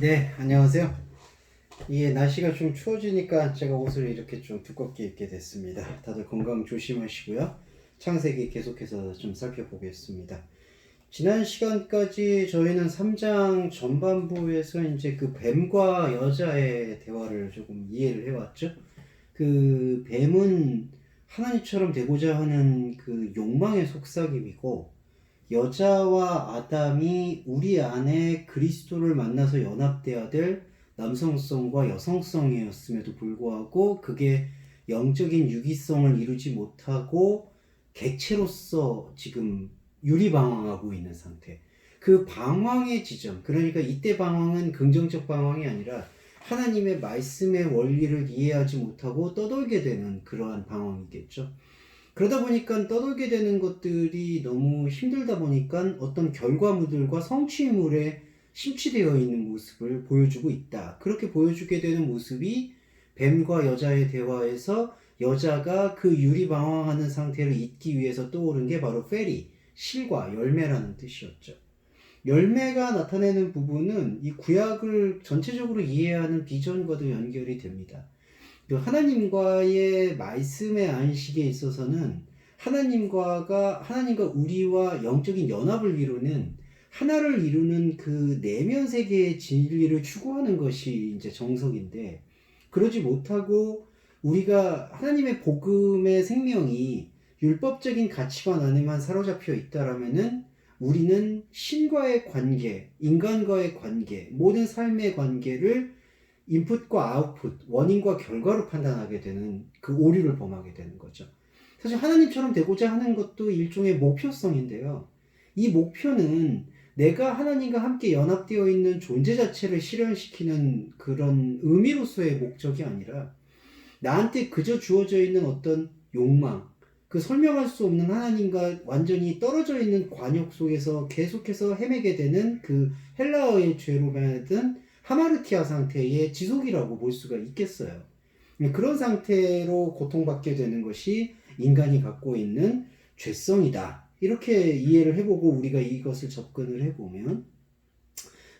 네, 안녕하세요. 이게 날씨가 좀 추워지니까 제가 옷을 이렇게 좀 두껍게 입게 됐습니다. 다들 건강 조심하시고요. 창세기 계속해서 좀 살펴보겠습니다. 지난 시간까지 저희는 3장 전반부에서 이제 그 뱀과 여자의 대화를 조금 이해를 해왔죠. 그 뱀은 하나님처럼 되고자 하는 그 욕망의 속삭임이고, 여자와 아담이 우리 안에 그리스도를 만나서 연합되어야 될 남성성과 여성성이었음에도 불구하고 그게 영적인 유기성을 이루지 못하고 객체로서 지금 유리방황하고 있는 상태. 그 방황의 지점, 그러니까 이때 방황은 긍정적 방황이 아니라 하나님의 말씀의 원리를 이해하지 못하고 떠돌게 되는 그러한 방황이겠죠. 그러다 보니까 떠돌게 되는 것들이 너무 힘들다 보니까 어떤 결과물들과 성취물에 심취되어 있는 모습을 보여주고 있다. 그렇게 보여주게 되는 모습이 뱀과 여자의 대화에서 여자가 그 유리방황하는 상태를 잊기 위해서 떠오른 게 바로 페리, 실과 열매라는 뜻이었죠. 열매가 나타내는 부분은 이 구약을 전체적으로 이해하는 비전과도 연결이 됩니다. 하나님과의 말씀의 안식에 있어서는 하나님과 우리와 영적인 연합을 이루는 하나를 이루는 그 내면 세계의 진리를 추구하는 것이 이제 정석인데, 그러지 못하고 우리가 하나님의 복음의 생명이 율법적인 가치관 안에만 사로잡혀 있다라면은 우리는 신과의 관계, 인간과의 관계, 모든 삶의 관계를 인풋과 아웃풋, 원인과 결과로 판단하게 되는 그 오류를 범하게 되는 거죠. 사실 하나님처럼 되고자 하는 것도 일종의 목표성인데요. 이 목표는 내가 하나님과 함께 연합되어 있는 존재 자체를 실현시키는 그런 의미로서의 목적이 아니라 나한테 그저 주어져 있는 어떤 욕망, 그 설명할 수 없는 하나님과 완전히 떨어져 있는 관역 속에서 계속해서 헤매게 되는 그 헬라어의 죄로 만든 하마르티아 상태의 지속이라고 볼 수가 있겠어요. 그런 상태로 고통받게 되는 것이 인간이 갖고 있는 죄성이다. 이렇게 이해를 해보고 우리가 이것을 접근을 해보면,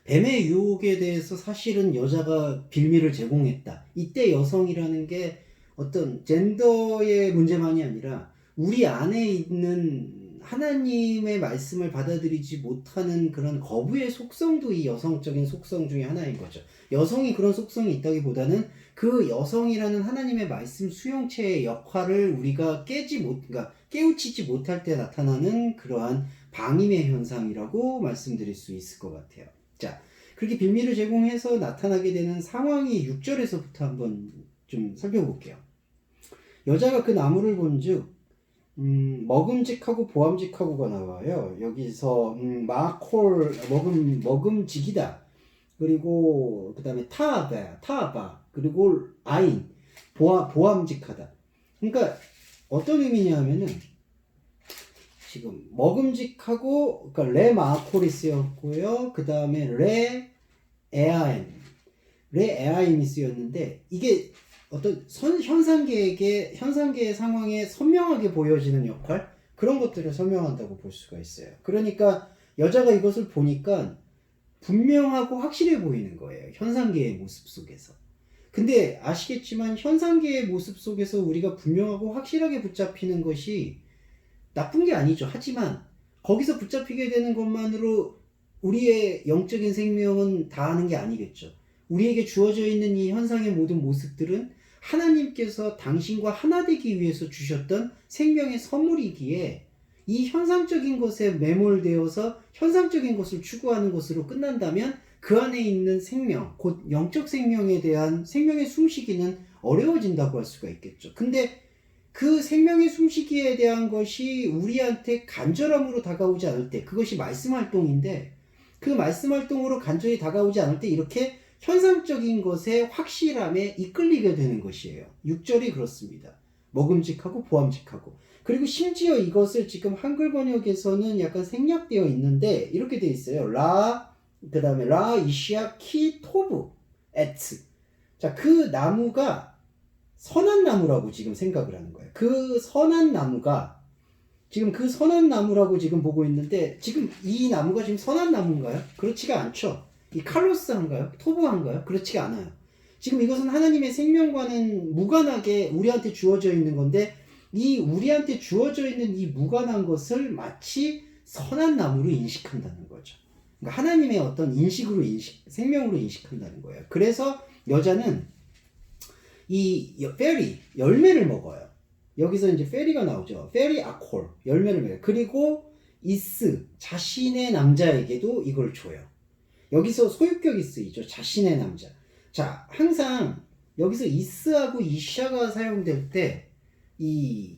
뱀의 유혹에 대해서 사실은 여자가 빌미를 제공했다. 이때 여성이라는 게 어떤 젠더의 문제만이 아니라 우리 안에 있는 하나님의 말씀을 받아들이지 못하는 그런 거부의 속성도 이 여성적인 속성 중에 하나인 거죠. 여성이 그런 속성이 있다기보다는 그 여성이라는 하나님의 말씀 수용체의 역할을 우리가 그러니까 깨우치지 못할 때 나타나는 그러한 방임의 현상이라고 말씀드릴 수 있을 것 같아요. 자, 그렇게 빌미를 제공해서 나타나게 되는 상황이 6절에서부터 한번 좀 살펴볼게요. 여자가 그 나무를 본즉 먹음직하고 보암직하고가 나와요. 여기서 마콜 먹음직이다. 그리고 그 다음에 타바 그리고 아인 보암직하다. 그러니까 어떤 의미냐면은 지금 먹음직하고, 그러니까 레 마콜이 쓰였고요. 그 다음에 레 에아임이 쓰였는데, 이게 어떤 현상계의 상황에 선명하게 보여지는 역할, 그런 것들을 설명한다고 볼 수가 있어요. 그러니까 여자가 이것을 보니까 분명하고 확실해 보이는 거예요. 현상계의 모습 속에서. 근데 아시겠지만 현상계의 모습 속에서 우리가 분명하고 확실하게 붙잡히는 것이 나쁜 게 아니죠. 하지만 거기서 붙잡히게 되는 것만으로 우리의 영적인 생명은 다하는 게 아니겠죠. 우리에게 주어져 있는 이 현상의 모든 모습들은 하나님께서 당신과 하나 되기 위해서 주셨던 생명의 선물이기에 이 현상적인 것에 매몰되어서 현상적인 것을 추구하는 것으로 끝난다면 그 안에 있는 생명, 곧 영적 생명에 대한 생명의 숨쉬기는 어려워진다고 할 수가 있겠죠. 근데 그 생명의 숨쉬기에 대한 것이 우리한테 간절함으로 다가오지 않을 때, 그것이 말씀 활동인데, 그 말씀 활동으로 간절히 다가오지 않을 때 이렇게 현상적인 것의 확실함에 이끌리게 되는 것이에요. 6절이 그렇습니다. 먹음직하고 보암직하고. 그리고 심지어 이것을 지금 한글 번역에서는 약간 생략되어 있는데 이렇게 되어 있어요. 그 다음에 라 이시아 키 토브 에츠. 자, 그 나무가 선한 나무라고 지금 생각을 하는 거예요. 그 선한 나무가 지금 보고 있는데, 지금 이 나무가 지금 선한 나무인가요? 그렇지가 않죠. 이 칼로스한가요? 토부한가요? 그렇지가 않아요. 지금 이것은 하나님의 생명과는 무관하게 우리한테 주어져 있는 건데 이 우리한테 주어져 있는 이 무관한 것을 마치 선한 나무로 인식한다는 거죠. 그러니까 하나님의 어떤 생명으로 인식한다는 거예요. 그래서 여자는 이 페리, 열매를 먹어요. 여기서 이제 페리가 나오죠. 페리 아콜, 열매를 먹어요. 그리고 이스, 자신의 남자에게도 이걸 줘요. 여기서 소유격이 쓰이죠. 자신의 남자. 자, 항상 여기서 이스하고 이샤가 사용될 때 이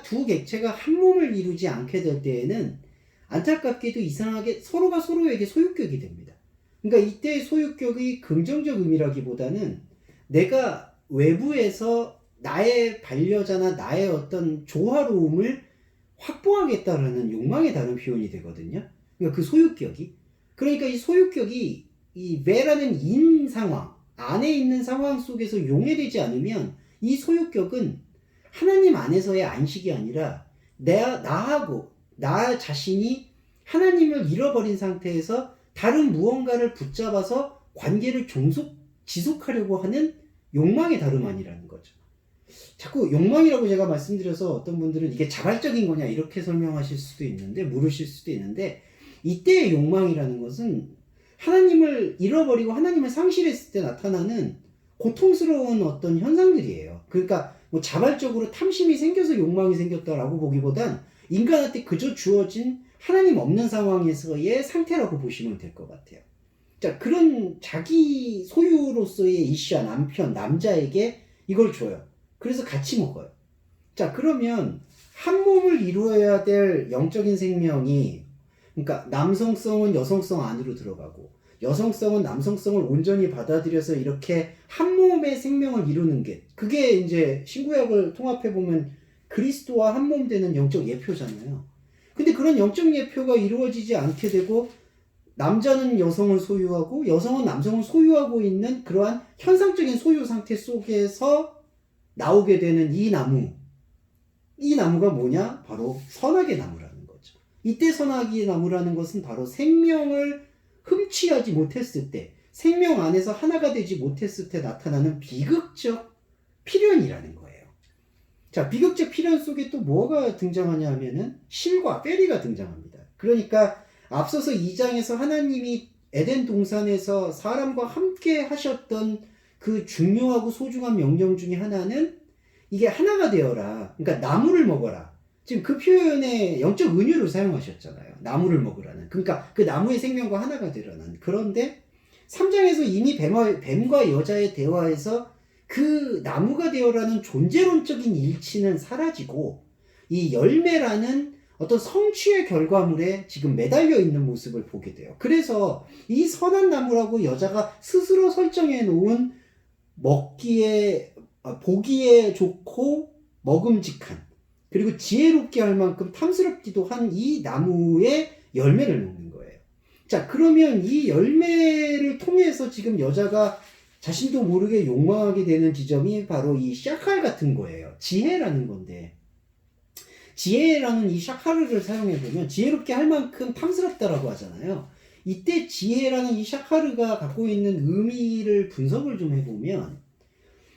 두 객체가 한 몸을 이루지 않게 될 때에는 안타깝게도 이상하게 서로가 서로에게 소유격이 됩니다. 그러니까 이때의 소유격이 긍정적 의미라기보다는 내가 외부에서 나의 반려자나 나의 어떤 조화로움을 확보하겠다라는 욕망에 다른 표현이 되거든요. 그러니까 그 소유격이. 그러니까 이 소유격이 이 매라는 인 상황, 안에 있는 상황 속에서 용해되지 않으면 이 소유격은 하나님 안에서의 안식이 아니라 나 자신이 하나님을 잃어버린 상태에서 다른 무언가를 붙잡아서 관계를 지속하려고 하는 욕망의 다름 아니라는 거죠. 자꾸 욕망이라고 제가 말씀드려서 어떤 분들은 이게 자발적인 거냐 이렇게 설명하실 수도 있는데 물으실 수도 있는데 이때의 욕망이라는 것은 하나님을 잃어버리고 하나님을 상실했을 때 나타나는 고통스러운 어떤 현상들이에요. 그러니까 뭐 자발적으로 탐심이 생겨서 욕망이 생겼다라고 보기보단 인간한테 그저 주어진 하나님 없는 상황에서의 상태라고 보시면 될 것 같아요. 자, 그런 자기 소유로서의 이샤, 남편, 남자에게 이걸 줘요. 그래서 같이 먹어요. 자, 그러면 한 몸을 이루어야 될 영적인 생명이, 그러니까 남성성은 여성성 안으로 들어가고 여성성은 남성성을 온전히 받아들여서 이렇게 한 몸의 생명을 이루는 게, 그게 이제 신구약을 통합해 보면 그리스도와 한 몸 되는 영적 예표잖아요. 근데 그런 영적 예표가 이루어지지 않게 되고 남자는 여성을 소유하고 여성은 남성을 소유하고 있는 그러한 현상적인 소유 상태 속에서 나오게 되는 이 나무가 뭐냐? 바로 선악의 나무라는 거죠. 이때 선악의 나무라는 것은 바로 생명을 흠취하지 못했을 때, 생명 안에서 하나가 되지 못했을 때 나타나는 비극적 필연이라는 거예요. 자, 비극적 필연 속에 또 뭐가 등장하냐 하면은 실과 페리가 등장합니다. 그러니까 앞서서 2장에서 하나님이 에덴 동산에서 사람과 함께 하셨던 그 중요하고 소중한 명령 중에 하나는 이게 하나가 되어라. 그러니까 나무를 먹어라. 지금 그 표현에 영적 은유를 사용하셨잖아요. 나무를 먹으라는. 그러니까 그 나무의 생명과 하나가 되라는. 그런데 3장에서 이미 뱀과 여자의 대화에서 그 나무가 되어라는 존재론적인 일치는 사라지고 이 열매라는 어떤 성취의 결과물에 지금 매달려 있는 모습을 보게 돼요. 그래서 이 선한 나무라고 여자가 스스로 설정해 놓은 보기에 좋고 먹음직한, 그리고 지혜롭게 할 만큼 탐스럽기도 한 이 나무의 열매를 먹는 거예요. 자, 그러면 이 열매를 통해서 지금 여자가 자신도 모르게 욕망하게 되는 지점이 바로 이 샤칼 같은 거예요. 지혜라는 건데, 지혜라는 이 샤카르를 사용해보면 지혜롭게 할 만큼 탐스럽다라고 하잖아요. 이때 지혜라는 이 샤카르가 갖고 있는 의미를 분석을 좀 해보면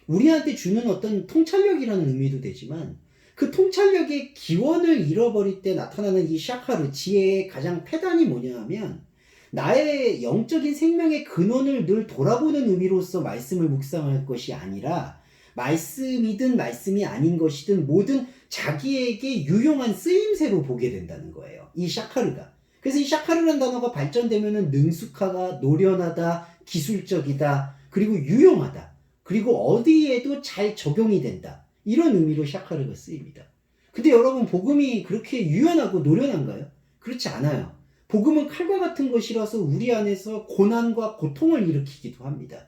우리한테 주는 어떤 통찰력이라는 의미도 되지만 그 통찰력의 기원을 잃어버릴 때 나타나는 이 샤카르, 지혜의 가장 패단이 뭐냐 하면 나의 영적인 생명의 근원을 늘 돌아보는 의미로서 말씀을 묵상할 것이 아니라 말씀이든 말씀이 아닌 것이든 모든 자기에게 유용한 쓰임새로 보게 된다는 거예요. 이 샤카르가. 그래서 이 샤카르라는 단어가 발전되면은 능숙하다, 노련하다, 기술적이다, 그리고 유용하다, 그리고 어디에도 잘 적용이 된다. 이런 의미로 샤카르가 쓰입니다. 근데 여러분, 복음이 그렇게 유연하고 노련한가요? 그렇지 않아요. 복음은 칼과 같은 것이라서 우리 안에서 고난과 고통을 일으키기도 합니다.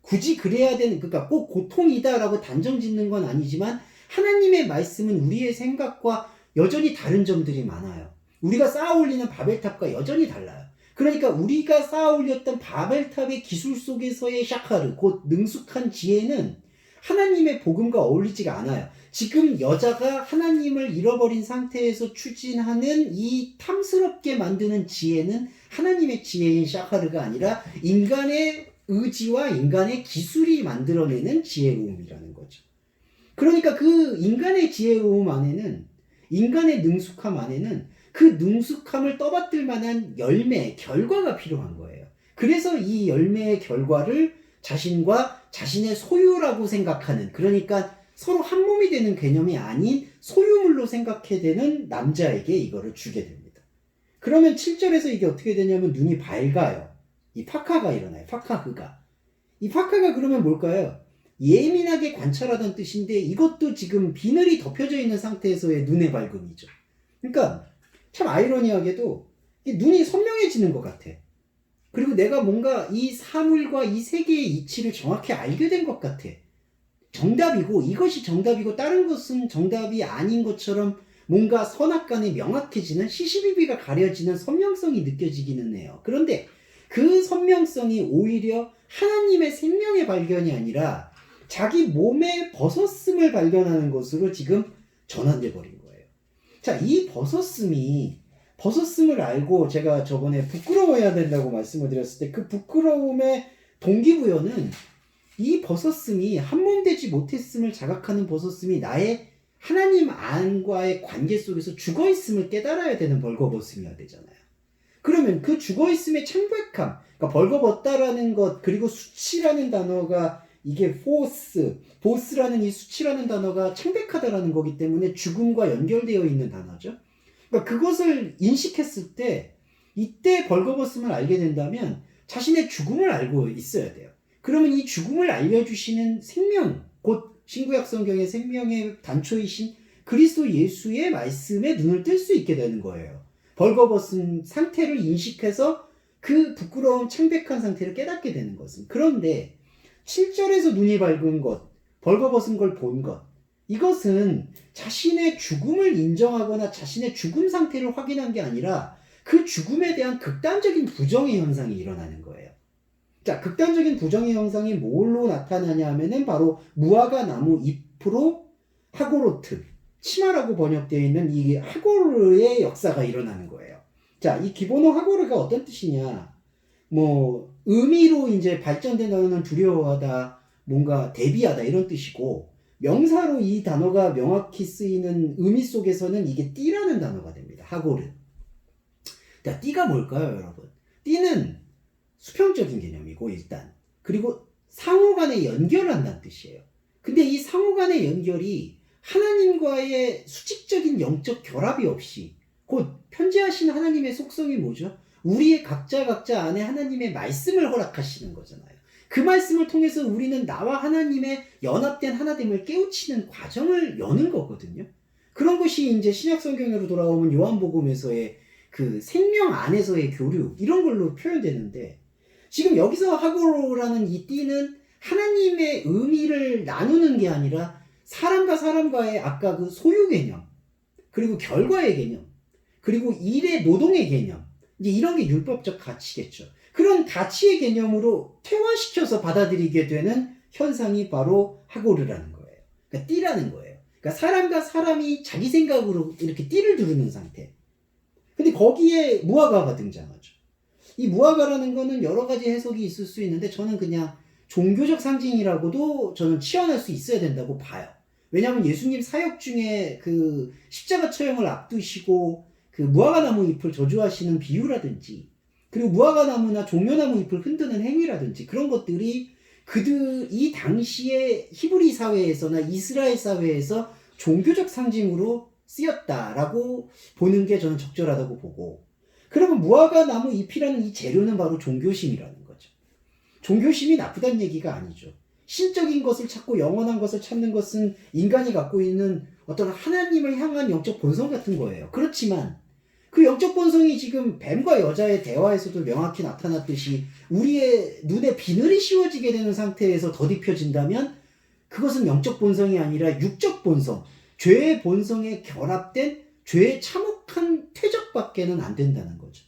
굳이 그래야 되는, 그러니까 꼭 고통이다라고 단정 짓는 건 아니지만 하나님의 말씀은 우리의 생각과 여전히 다른 점들이 많아요. 우리가 쌓아 올리는 바벨탑과 여전히 달라요. 그러니까 우리가 쌓아 올렸던 바벨탑의 기술 속에서의 샤카르, 곧 능숙한 지혜는 하나님의 복음과 어울리지가 않아요. 지금 여자가 하나님을 잃어버린 상태에서 추진하는 이 탐스럽게 만드는 지혜는 하나님의 지혜인 샤카르가 아니라 인간의 의지와 인간의 기술이 만들어내는 지혜로움이라는 거죠. 그러니까 그 인간의 지혜로움 안에는, 인간의 능숙함 안에는 그 능숙함을 떠받들 만한 열매, 결과가 필요한 거예요. 그래서 이 열매의 결과를 자신과 자신의 소유라고 생각하는, 그러니까 서로 한 몸이 되는 개념이 아닌 소유물로 생각해야 되는 남자에게 이거를 주게 됩니다. 그러면 7절에서 이게 어떻게 되냐면 눈이 밝아요. 이 파카가 일어나요. 파카흐가. 이 파카가 그러면 뭘까요? 예민하게 관찰하던 뜻인데 이것도 지금 비늘이 덮여져 있는 상태에서의 눈의 밝음이죠. 그러니까 참 아이러니하게도 눈이 선명해지는 것 같아. 그리고 내가 뭔가 이 사물과 이 세계의 이치를 정확히 알게 된 것 같아. 정답이고 이것이 정답이고 다른 것은 정답이 아닌 것처럼 뭔가 선악간에 명확해지는 시시비비가 가려지는 선명성이 느껴지기는 해요. 그런데 그 선명성이 오히려 하나님의 생명의 발견이 아니라 자기 몸에 벗었음을 발견하는 것으로 지금 전환돼 버린 거예요. 자, 이 벗었음을 알고 제가 저번에 부끄러워해야 된다고 말씀을 드렸을 때 그 부끄러움의 동기부여는 이 벗었음이 한몸되지 못했음을 자각하는 벗었음이 나의 하나님 안과의 관계 속에서 죽어있음을 깨달아야 되는 벌거벗음이어야 되잖아요. 그러면 그 죽어있음의 창백함, 그러니까 벌거벗다라는 것, 그리고 수치라는 단어가 이게 보스라는 이 수치라는 단어가 창백하다라는 거기 때문에 죽음과 연결되어 있는 단어죠. 그러니까 그것을 인식했을 때 이때 벌거벗음을 알게 된다면 자신의 죽음을 알고 있어야 돼요. 그러면 이 죽음을 알려주시는 생명, 곧 신구약 성경의 생명의 단초이신 그리스도 예수의 말씀에 눈을 뜰 수 있게 되는 거예요. 벌거벗은 상태를 인식해서 그 부끄러운 창백한 상태를 깨닫게 되는 것은. 그런데 7절에서 눈이 밝은 것, 벌거벗은 걸 본 것, 이것은 자신의 죽음을 인정하거나 자신의 죽음 상태를 확인한 게 아니라 그 죽음에 대한 극단적인 부정의 현상이 일어나는 거예요. 자, 극단적인 부정의 현상이 뭘로 나타나냐 하면은 바로 무화과 나무 잎으로 하고로트, 치마라고 번역되어 있는 이 하고르의 역사가 일어나는 거예요. 자, 이 기본어 하고르가 어떤 뜻이냐? 의미로 이제 발전된 단어는 두려워하다, 뭔가 대비하다 이런 뜻이고, 명사로 이 단어가 명확히 쓰이는 의미 속에서는 이게 띠라는 단어가 됩니다. 하고르. 자, 띠가 뭘까요, 여러분? 띠는 수평적인 개념이고 일단, 그리고 상호 간에 연결한다는 뜻이에요. 근데 이 상호 간의 연결이 하나님과의 수직적인 영적 결합이 없이, 곧 편지하신 하나님의 속성이 뭐죠? 우리의 각자 안에 하나님의 말씀을 허락하시는 거잖아요. 그 말씀을 통해서 우리는 나와 하나님의 연합된 하나됨을 깨우치는 과정을 여는 거거든요. 그런 것이 이제 신약 성경으로 돌아오면 요한복음에서의 그 생명 안에서의 교류, 이런 걸로 표현되는데, 지금 여기서 하고라는 이 띠는 하나님의 의미를 나누는 게 아니라 사람과 사람과의 아까 그 소유 개념, 그리고 결과의 개념, 그리고 일의 노동의 개념, 이제 이런 게 율법적 가치겠죠. 그런 가치의 개념으로 퇴화시켜서 받아들이게 되는 현상이 바로 하고르라는 거예요. 그러니까 띠라는 거예요. 그러니까 사람과 사람이 자기 생각으로 이렇게 띠를 두르는 상태. 근데 거기에 무화과가 등장하죠. 이 무화과라는 거는 여러 가지 해석이 있을 수 있는데 저는 그냥 종교적 상징이라고도 저는 치환할 수 있어야 된다고 봐요. 왜냐하면 예수님 사역 중에 그 십자가 처형을 앞두시고 그 무화과나무 잎을 저주하시는 비유라든지, 그리고 무화과나무나 종려나무 잎을 흔드는 행위라든지, 그런 것들이 이 당시에 히브리 사회에서나 이스라엘 사회에서 종교적 상징으로 쓰였다라고 보는 게 저는 적절하다고 보고, 그러면 무화과나무 잎이라는 이 재료는 바로 종교심이라는 거죠. 종교심이 나쁘다는 얘기가 아니죠. 신적인 것을 찾고 영원한 것을 찾는 것은 인간이 갖고 있는 어떤 하나님을 향한 영적 본성 같은 거예요. 그렇지만 그 영적 본성이 지금 뱀과 여자의 대화에서도 명확히 나타났듯이 우리의 눈에 비늘이 씌워지게 되는 상태에서 더딥혀진다면 그것은 영적 본성이 아니라 육적 본성, 죄의 본성에 결합된 죄의 참혹한 퇴적밖에는 안 된다는 거죠.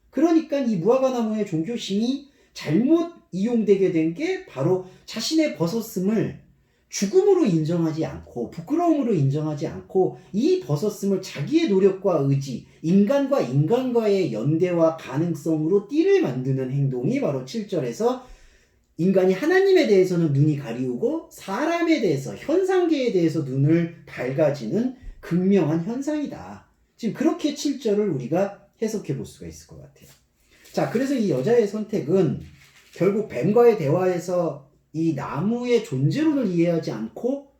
그러니까 이 무화과나무의 종교심이 잘못 이용되게 된 게 바로 자신의 벗었음을 죽음으로 인정하지 않고 부끄러움으로 인정하지 않고 이 벗었음을 자기의 노력과 의지, 인간과 인간과의 연대와 가능성으로 띠를 만드는 행동이 바로 7절에서 인간이 하나님에 대해서는 눈이 가리우고 사람에 대해서, 현상계에 대해서 눈을 밝아지는 극명한 현상이다. 지금 그렇게 7절을 우리가 해석해 볼 수가 있을 것 같아요. 자, 그래서 이 여자의 선택은 결국 뱀과의 대화에서 이 나무의 존재론을 이해하지 않고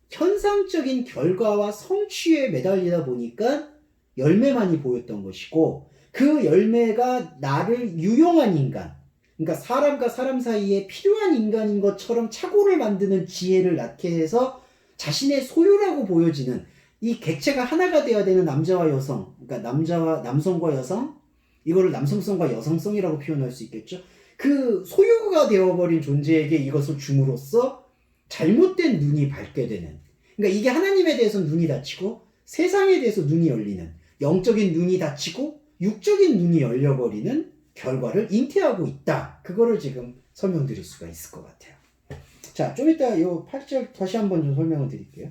현상적인 결과와 성취에 매달리다 보니까 열매만이 보였던 것이고, 그 열매가 나를 유용한 인간, 그러니까 사람과 사람 사이에 필요한 인간인 것처럼 착오를 만드는 지혜를 낳게 해서 자신의 소유라고 보여지는, 이 객체가 하나가 되어야 되는 남자와 여성, 그러니까 남성과 여성, 이거를 남성성과 여성성이라고 표현할 수 있겠죠. 그 소유가 되어버린 존재에게 이것을 줌으로써 잘못된 눈이 밝게 되는, 그러니까 이게 하나님에 대해서 눈이 닫히고 세상에 대해서 눈이 열리는, 영적인 눈이 닫히고 육적인 눈이 열려버리는 결과를 잉태하고 있다. 그거를 지금 설명드릴 수가 있을 것 같아요. 자, 좀 이따 요 8절 다시 한번 좀 설명을 드릴게요.